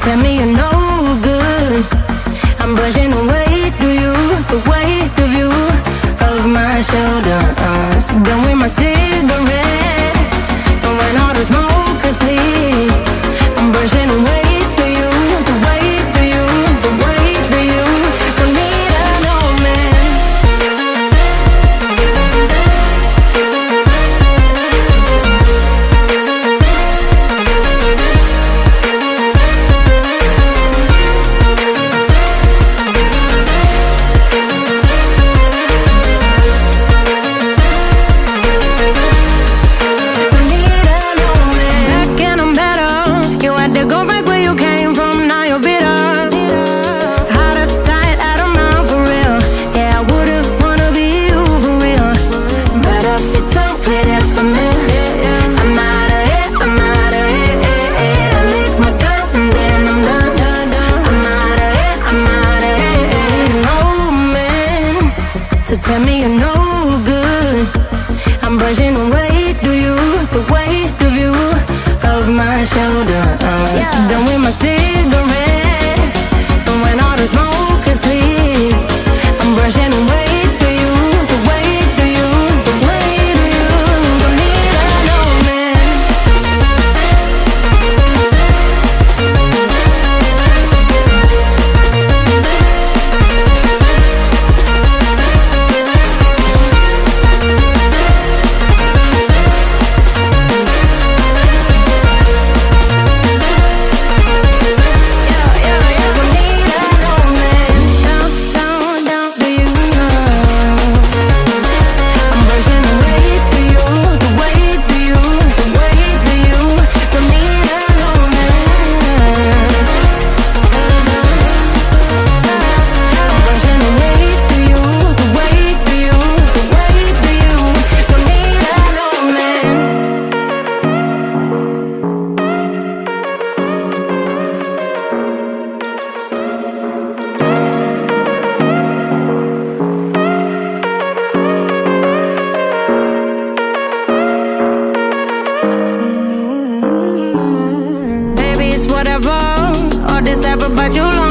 tell me you're no good. I'm brushing away to you, the weight of you, of my shoulders. Done with my cigarette, and when all the smoke is clear, I'm brushing away to you, the weight of you, the weight of you. Don't need a no man. Tell me you're no good. I'm brushing away to you, the weight of you, of my shoulders. Done with my cigarette, and when all the smoke is clear, I'm brushing away to you, the weight of you, the weight of you. Don't need a no man. Whatever, all this ever but you long.